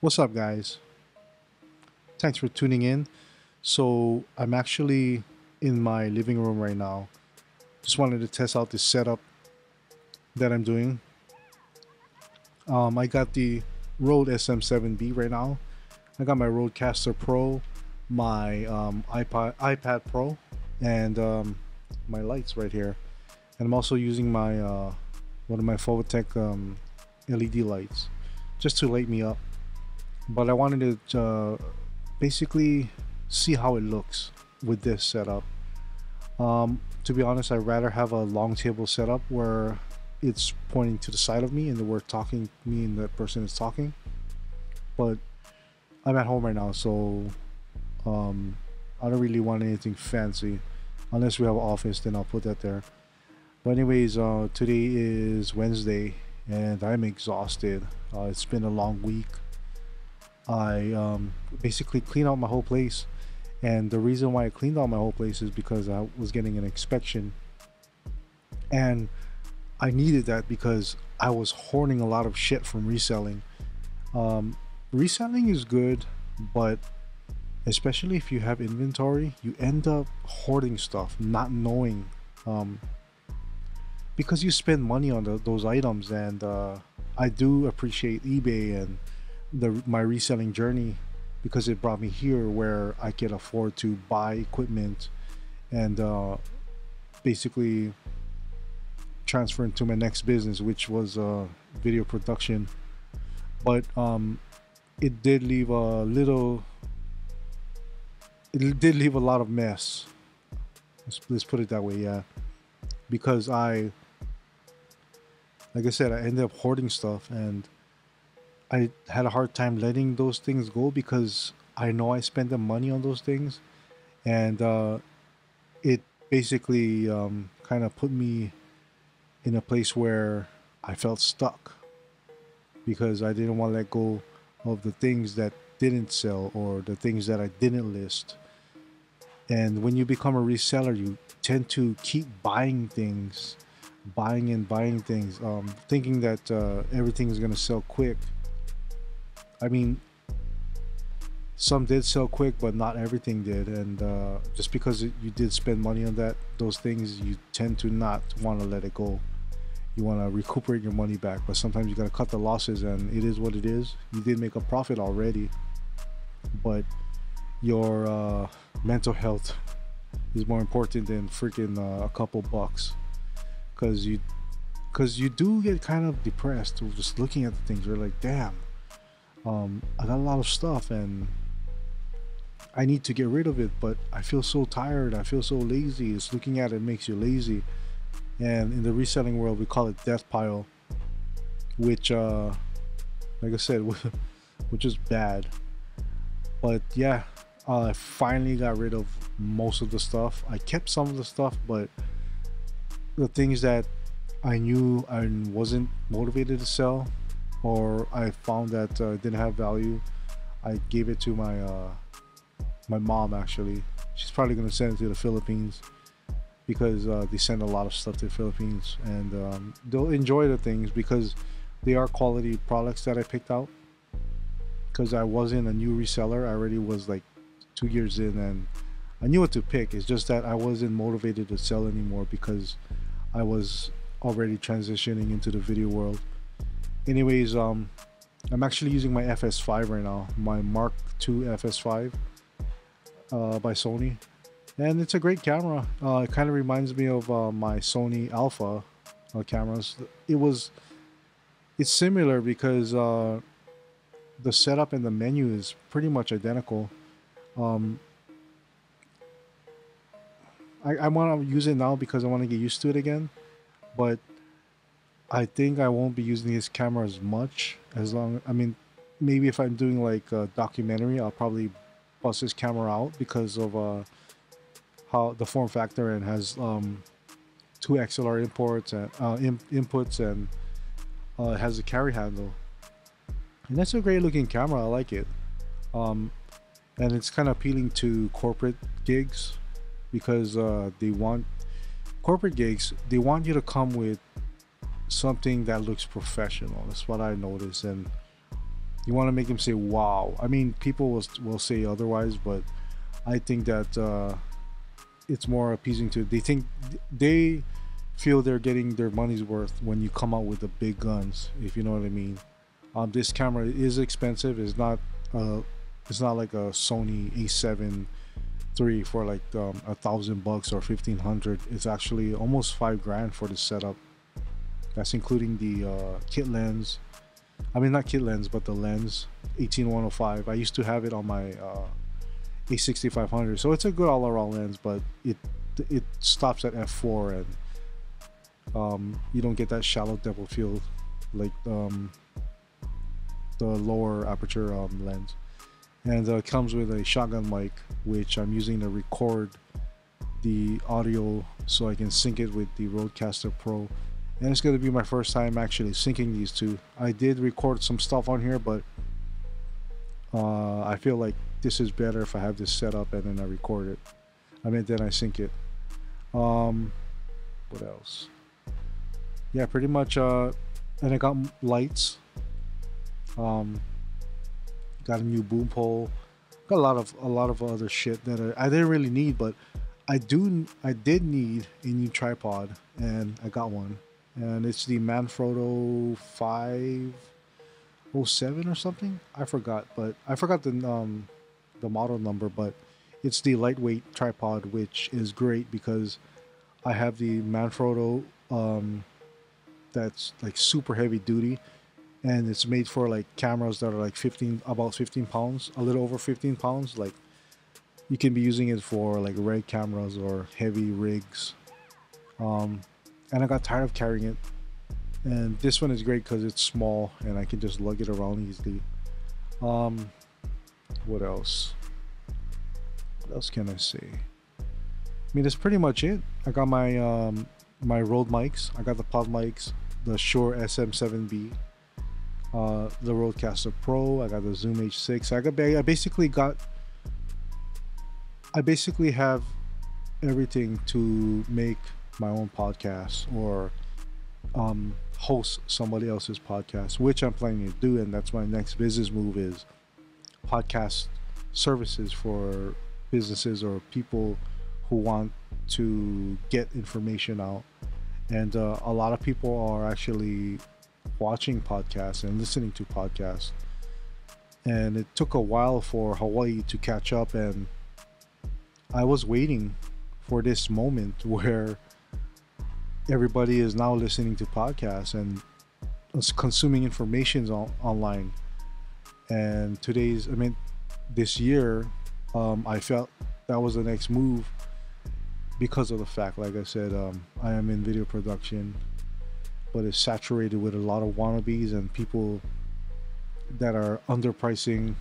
What's up, guys? Thanks for tuning in. So, I'm actually in my living room right now. Just wanted to test out this setup that I'm doing. I got the Rode SM7B right now. I got my Rodecaster Pro, my iPad Pro, and my lights right here. And I'm also using my one of my Fovitec LED lights just to light me up. But I wanted to basically see how it looks with this setup. To be honest, I'd rather have a long table setup where it's pointing to the side of me and we're talking, me and that person is talking. But I'm at home right now, so I don't really want anything fancy. Unless we have an office, then I'll put that there. But anyways, today is Wednesday and I'm exhausted. It's been a long week. I basically cleaned out my whole place, and the reason why I cleaned out my whole place is because I was getting an inspection, and I needed that because I was hoarding a lot of shit from reselling. Reselling is good, but especially if you have inventory, you end up hoarding stuff, not knowing, because you spend money on those items, and I do appreciate eBay and my reselling journey because it brought me here where I can afford to buy equipment and basically transfer into my next business, which was video production. But it did leave a little it did leave a lot of mess. Let's put it that way. Yeah, because like I said, I ended up hoarding stuff, and I had a hard time letting those things go because I know I spent the money on those things, and it basically kind of put me in a place where I felt stuck because I didn't want to let go of the things that didn't sell or the things that I didn't list. And when you become a reseller, you tend to keep buying things, buying and buying things, thinking that everything is going to sell quick. I mean, some did sell quick, but not everything did. And just because you did spend money on those things, you tend to not want to let it go. You want to recuperate your money back, but sometimes you got to cut the losses, and it is what it is. You did make a profit already, but your mental health is more important than freaking a couple bucks, because you do get kind of depressed just looking at the things. You're like, damn, I got a lot of stuff and I need to get rid of it, but I feel so tired. I feel so lazy. It's looking at it makes you lazy. And in the reselling world, we call it death pile, which, like I said, which is bad. But yeah, I finally got rid of most of the stuff. I kept some of the stuff, but the things that I knew I wasn't motivated to sell, or I found that didn't have value, I gave it to my mom. Actually, she's probably gonna send it to the Philippines because they send a lot of stuff to the Philippines, and they'll enjoy the things because they are quality products that I picked out. Because I wasn't a new reseller, I already was like 2 years in, and I knew what to pick. It's just that I wasn't motivated to sell anymore because I was already transitioning into the video world. Anyways, I'm actually using my FS5 right now, my Mark II FS5 by Sony, and it's a great camera. It kind of reminds me of my Sony Alpha cameras. It's similar because the setup and the menu is pretty much identical. Um, I want to use it now because I want to get used to it again, but I think I won't be using this camera as much. I mean, maybe if I'm doing like a documentary, I'll probably bust this camera out because of how the form factor, and has two XLR imports and inputs, and it has a carry handle, and that's a great looking camera. I like it, and it's kind of appealing to corporate gigs because they want you to come with something that looks professional. That's what I noticed, and You want to make them say wow. I mean, people will say otherwise, but I think that it's more appeasing to. They think they feel they're getting their money's worth when you come out with the big guns, if you know what I mean. This camera is expensive. Uh, it's not like a Sony A7 III for like $1,000 or 1,500. It's actually almost 5 grand for the setup. That's including the kit lens. I mean, not kit lens, but the lens 18105. I used to have it on my A6500, so it's a good all-around lens, but it stops at f4, and you don't get that shallow depth of field like the lower aperture lens. And it comes with a shotgun mic, which I'm using to record the audio so I can sync it with the Rodecaster Pro. And it's going to be my first time actually syncing these two. I did record some stuff on here, but I feel like this is better if I have this set up and then I record it. I mean, then I sync it. What else? Yeah, pretty much. And I got lights. Got a new boom pole. Got a lot of other shit that I didn't really need, but I did need a new tripod, and I got one. And it's the Manfrotto 507 or something. I forgot the model number, but it's the lightweight tripod, which is great because I have the Manfrotto that's like super heavy duty, and it's made for like cameras that are like about 15 pounds, a little over 15 pounds. Like you can be using it for like red cameras or heavy rigs. And I got tired of carrying it, and this one is great because it's small and I can just lug it around easily. What else can I say? I mean, that's pretty much it. I got my my Rode mics. I got the pod mics, the Shure SM7B, the Rodecaster Pro. I got the Zoom H6. I basically have everything to make my own podcast or host somebody else's podcast, which I'm planning to do, and that's my next business move is podcast services for businesses or people who want to get information out. And a lot of people are actually watching podcasts and listening to podcasts, and it took a while for Hawaii to catch up, and I was waiting for this moment where everybody is now listening to podcasts and consuming information online. And this year, I felt that was the next move because of the fact, like I said, I am in video production, but it's saturated with a lot of wannabes and people that are underpricing,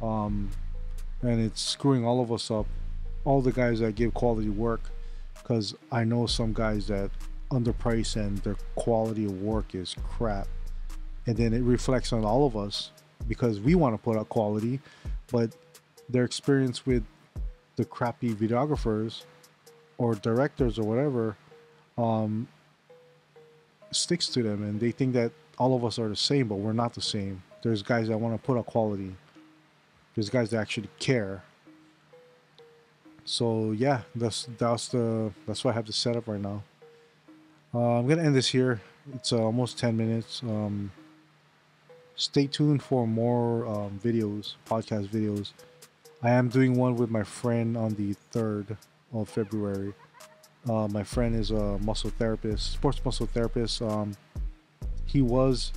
and it's screwing all of us up, all the guys that give quality work, because I know some guys that underprice and their quality of work is crap, and then it reflects on all of us because we want to put out quality, but their experience with the crappy videographers or directors or whatever sticks to them, and they think that all of us are the same, but we're not the same. There's guys that want to put out quality. There's guys that actually care. So yeah, that's why I have the setup right now. I'm gonna end this here. It's almost 10 minutes. Stay tuned for more podcast videos. I am doing one with my friend on the 3rd of February. My friend is a muscle therapist, sports muscle therapist. He was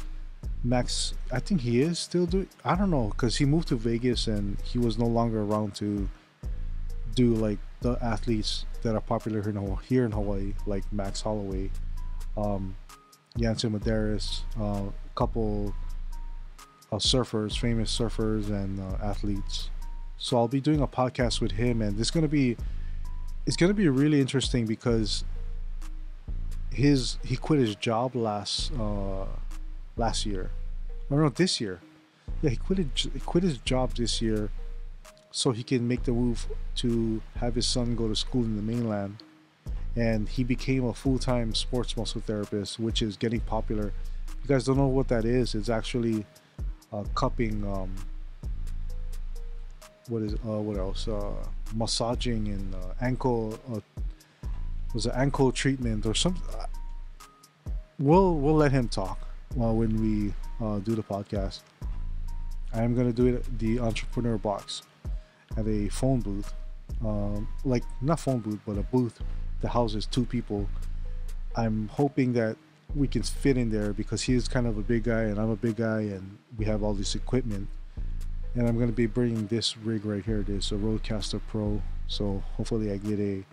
Max. I think he is still doing. I don't know, because he moved to Vegas and he was no longer around to do like the athletes that are popular here in Hawaii, like Max Holloway, Yancy Medeiros, a couple surfers, famous surfers and athletes. So I'll be doing a podcast with him, and it's gonna be really interesting because he quit his job last year, or no, this year. Yeah, he quit his job this year so he can make the move to have his son go to school in the mainland. And he became a full-time sports muscle therapist, which is getting popular. If you guys don't know what that is, it's actually cupping, what else? Massaging and ankle was it ankle treatment or something. We'll let him talk when we do the podcast. I'm gonna do it the entrepreneur box at a phone booth, like not phone booth, but a booth that houses two people. I'm hoping that we can fit in there because he's kind of a big guy and I'm a big guy, and we have all this equipment. And I'm gonna be bringing this rig right here. This a Rodecaster Pro. So hopefully I get a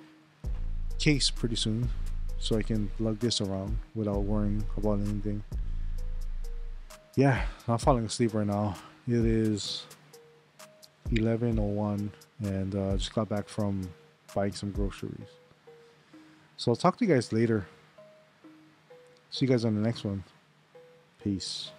case pretty soon, so I can lug this around without worrying about anything. Yeah, I'm falling asleep right now. It is 11:01, and just got back from buying some groceries. So I'll talk to you guys later. See you guys on the next one. Peace.